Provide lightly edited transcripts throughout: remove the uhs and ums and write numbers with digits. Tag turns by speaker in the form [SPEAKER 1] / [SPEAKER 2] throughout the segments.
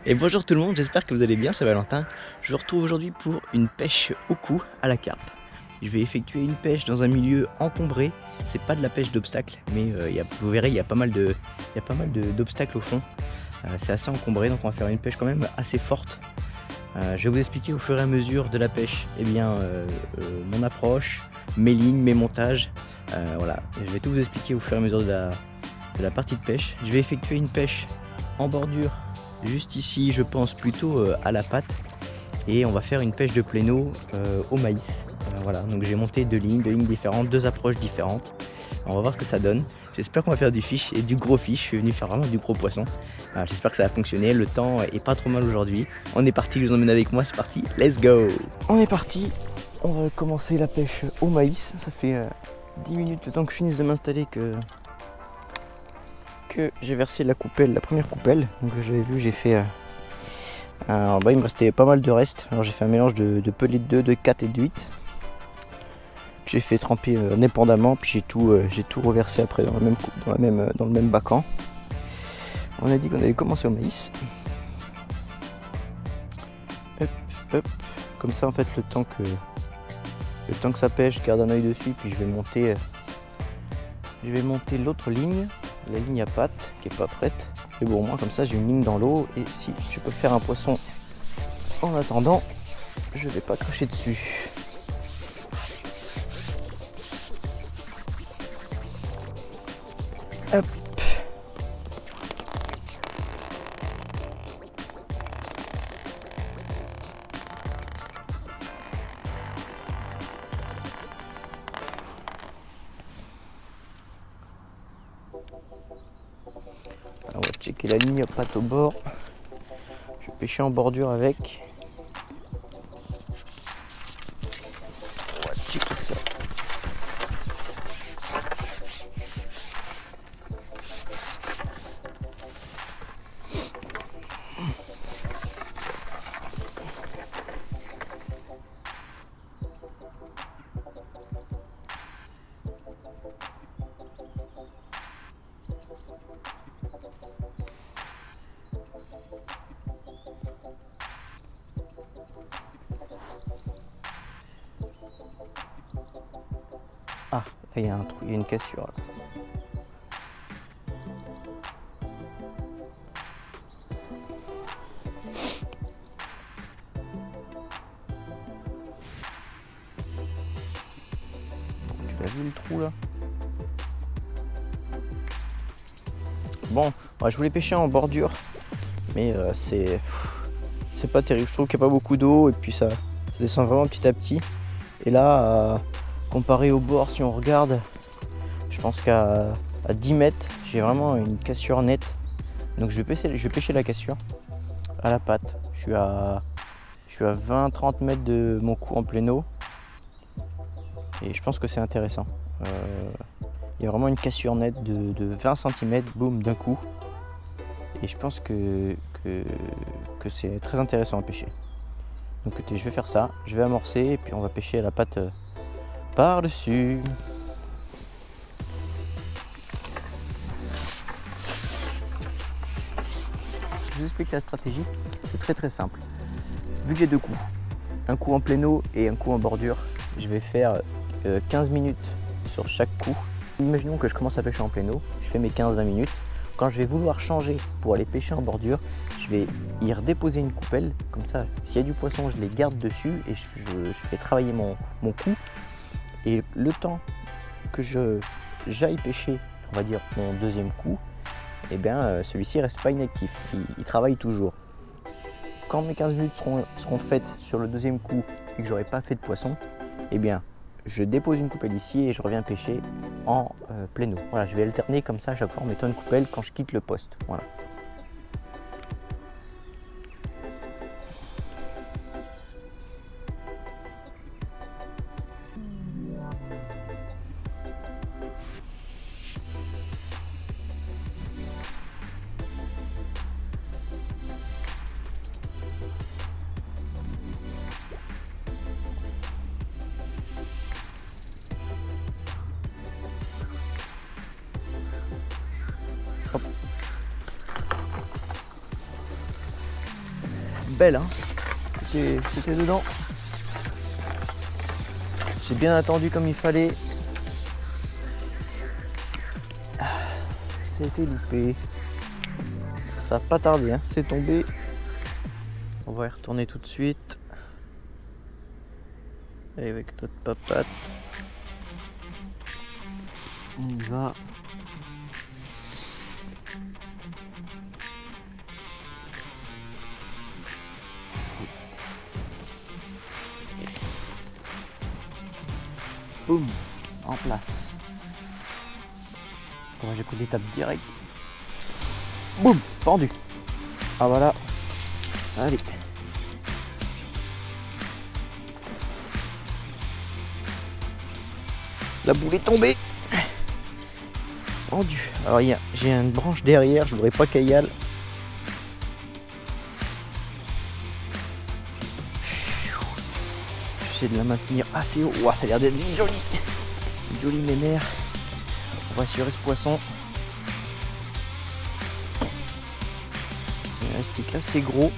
[SPEAKER 1] Et bonjour tout le monde, j'espère que vous allez bien, c'est Valentin. Je vous retrouve aujourd'hui pour une pêche au cou à la carpe. Je vais effectuer une pêche dans un milieu encombré. C'est pas de la pêche d'obstacles, mais vous verrez, il y a pas mal d'obstacles au fond. C'est assez encombré, donc on va faire une pêche quand même assez forte. Je vais vous expliquer au fur et à mesure de la pêche mon approche, mes lignes, mes montages. Voilà, je vais tout vous expliquer au fur et à mesure de la partie de pêche. Je vais effectuer une pêche en bordure juste ici, je pense plutôt à la patte, et on va faire une pêche de pléno au maïs. Voilà, donc j'ai monté deux lignes différentes, deux approches différentes. On va voir ce que ça donne. J'espère qu'on va faire du fish et du gros fish. Je suis venu faire vraiment du gros poisson. J'espère que ça va fonctionner. Le temps est pas trop mal aujourd'hui. On est parti, je vous emmène avec moi, c'est parti, let's go. On est parti, on va commencer la pêche au maïs. Ça fait 10 minutes le temps que je finisse de m'installer que j'ai versé la première coupelle. Donc j'avais vu, j'ai fait il me restait pas mal de restes. Alors j'ai fait un mélange de pelés de 2, de 4 et de 8. J'ai fait tremper indépendamment, puis j'ai tout reversé après dans le même bacan. On a dit qu'on allait commencer au maïs. Hop, hop. Comme ça en fait le temps que ça pêche, je garde un œil dessus, puis je vais monter l'autre ligne. La ligne à patte qui est pas prête. Et bon, au moins comme ça j'ai une ligne dans l'eau, et si je peux faire un poisson en attendant, je vais pas cracher dessus. Hop. On va checker la ligne à patte au bord. Je vais pêcher en bordure avec. On va checker ça. Ah, là il y a un trou, il y a une cassure là. Tu as vu le trou là? Bon, ouais, je voulais pêcher en bordure, mais c'est pas terrible. Je trouve qu'il n'y a pas beaucoup d'eau, et puis ça descend vraiment petit à petit. Et là, comparé au bord, si on regarde, je pense qu'à 10 mètres, j'ai vraiment une cassure nette. Donc je vais pêcher la cassure à la patte. Je suis à 20-30 mètres de mon coup en plein eau. Et je pense que c'est intéressant. Il y a vraiment une cassure nette de 20 cm, boum, d'un coup. Et je pense que c'est très intéressant à pêcher. Donc écoutez, je vais faire ça, je vais amorcer, et puis on va pêcher à la patte par-dessus. Je vous explique la stratégie, c'est très simple. Vu que j'ai deux coups, un coup en plein eau et un coup en bordure, je vais faire 15 minutes sur chaque coup. Imaginons que je commence à pêcher en plein eau, je fais mes 15-20 minutes. Quand je vais vouloir changer pour aller pêcher en bordure, je vais y redéposer une coupelle. Comme ça, s'il y a du poisson, je les garde dessus et je fais travailler mon coup. Et le temps que j'aille pêcher, on va dire mon deuxième coup, eh bien celui-ci reste pas inactif, il travaille toujours. Quand mes 15 minutes seront faites sur le deuxième coup et que j'aurai pas fait de poisson, eh bien je dépose une coupelle ici et je reviens pêcher en plein eau. Voilà, je vais alterner comme ça à chaque fois en mettant une coupelle quand je quitte le poste. Voilà. Hop. Belle, hein. C'était dedans. J'ai bien attendu comme il fallait. Ça a été loupé. Ça n'a pas tardé, hein. C'est tombé. On va y retourner tout de suite. Et avec notre papate. On y va. Boum, en place. Bon, j'ai pris des tapes directes. Boum, pendu. Ah voilà. Allez. La boule est tombée. Pendu. Alors j'ai une branche derrière, je voudrais pas qu'elle y aille. J'essaie de la maintenir assez haut. Ouah, ça a l'air d'être joli. Une jolie mémère. On va assurer ce poisson. C'est un stick assez gros.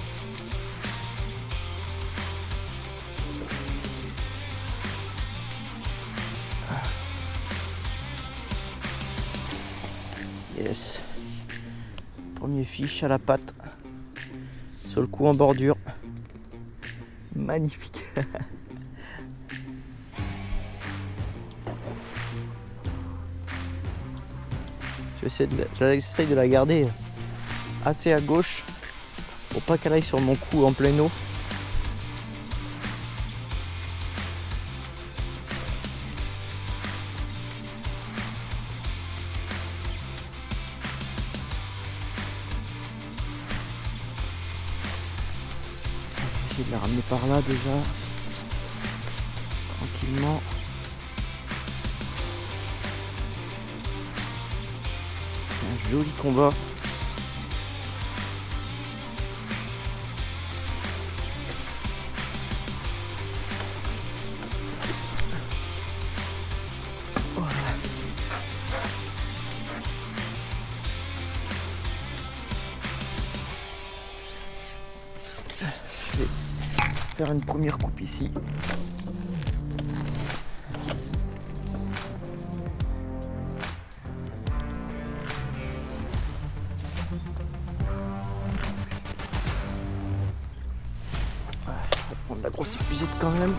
[SPEAKER 1] Yes. Premier fiche à la patte. Sur le coup en bordure. Magnifique. J'essaie de la garder assez à gauche pour pas qu'elle aille sur mon cou en pleine eau. Je vais essayer de la ramener par là déjà, tranquillement. Un joli combat. Voilà. Je vais faire une première coupe ici. On va prendre la grosse épuisette quand même.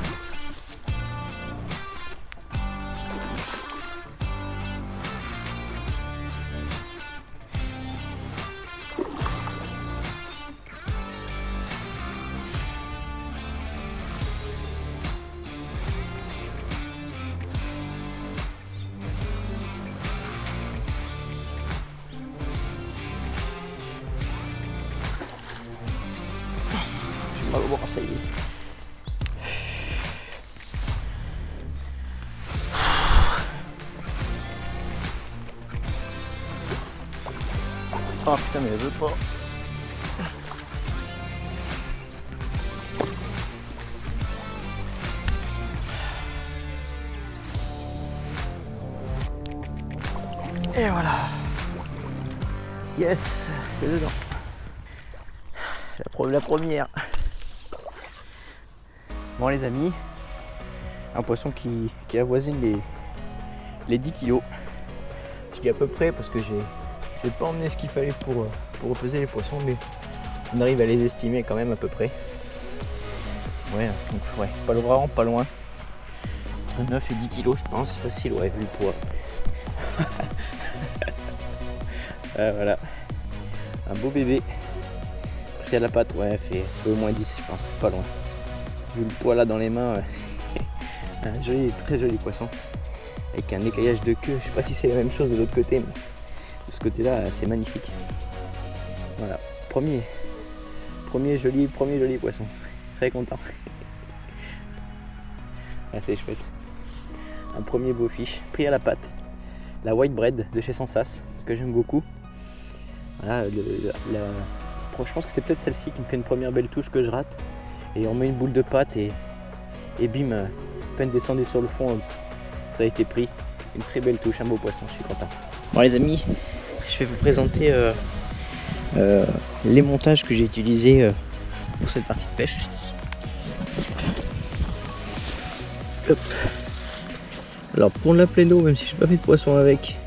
[SPEAKER 1] J'ai mal au bras, ça y est. Ah putain, mais elle veut pas. Et voilà. Yes, c'est dedans. La première. Bon les amis, un poisson qui avoisine les 10 kilos. Je dis à peu près parce que j'ai pas emmené ce qu'il fallait pour peser les poissons, mais on arrive à les estimer quand même à peu près. Ouais, donc ouais, vraiment pas loin. Entre 9 et 10 kilos je pense, facile, ouais, vu le poids. Voilà, un beau bébé. Pris à la patte, ouais, fait au moins 10 je pense, pas loin. Vu le poids là dans les mains, un joli, très joli poisson. Avec un écaillage de queue, je sais pas si c'est la même chose de l'autre côté, mais de ce côté là c'est magnifique. Voilà, premier joli poisson, très content. Ah, c'est chouette. Un premier beau fiche, pris à la patte, la white bread de chez Sensas, que j'aime beaucoup. Voilà, je pense que c'est peut-être celle-ci qui me fait une première belle touche que je rate. Et on met une boule de pâte et bim, à peine descendu sur le fond, ça a été pris. Une très belle touche, un beau poisson, je suis content. Bon les amis, je vais vous présenter les montages que j'ai utilisés pour cette partie de pêche. Hop. Alors pour la pléno, même si je n'ai pas fait de poisson avec,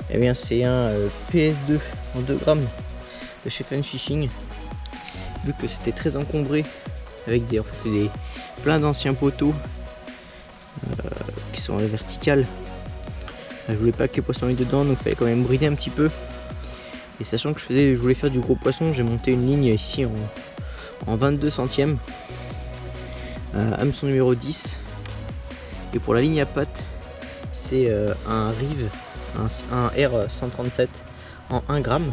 [SPEAKER 1] eh bien c'est un PS2 en 2 grammes de chez Fun Fishing. Vu que c'était très encombré avec des, plein d'anciens poteaux qui sont à la verticale, je voulais pas que les poissons aillent dedans, donc il fallait quand même brider un petit peu. Et sachant que je voulais faire du gros poisson, j'ai monté une ligne ici en 22 centièmes, hameçon numéro 10. Et pour la ligne à pattes, c'est un Rive, un R137 en 1 gramme.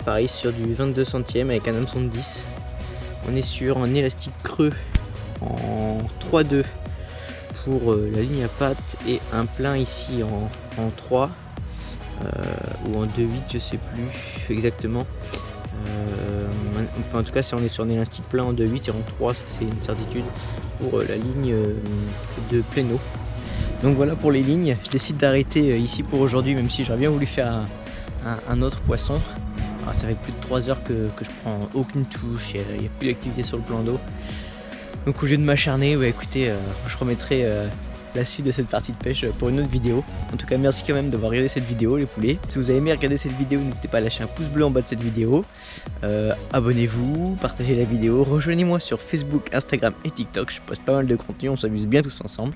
[SPEAKER 1] Pareil sur du 22 centièmes avec un hameçon de 10. On est sur un élastique creux en 3,2 pour la ligne à pattes et un plein ici en 3 ou en 2,8, je sais plus exactement. Enfin, en tout cas, si on est sur un élastique plein en 2,8 et en 3, ça c'est une certitude pour la ligne de pléno. Donc voilà pour les lignes. Je décide d'arrêter ici pour aujourd'hui, même si j'aurais bien voulu faire un autre poisson. Alors, ça fait plus de 3 heures que je prends aucune touche, il n'y a plus d'activité sur le plan d'eau. Donc au lieu de m'acharner, ouais, écoutez, je remettrai la suite de cette partie de pêche pour une autre vidéo. En tout cas, merci quand même d'avoir regardé cette vidéo, les poulets. Si vous avez aimé regarder cette vidéo, n'hésitez pas à lâcher un pouce bleu en bas de cette vidéo. Abonnez-vous, partagez la vidéo, rejoignez-moi sur Facebook, Instagram et TikTok. Je poste pas mal de contenu, on s'amuse bien tous ensemble.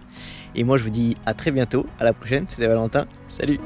[SPEAKER 1] Et moi je vous dis à très bientôt, à la prochaine, c'était Valentin, salut!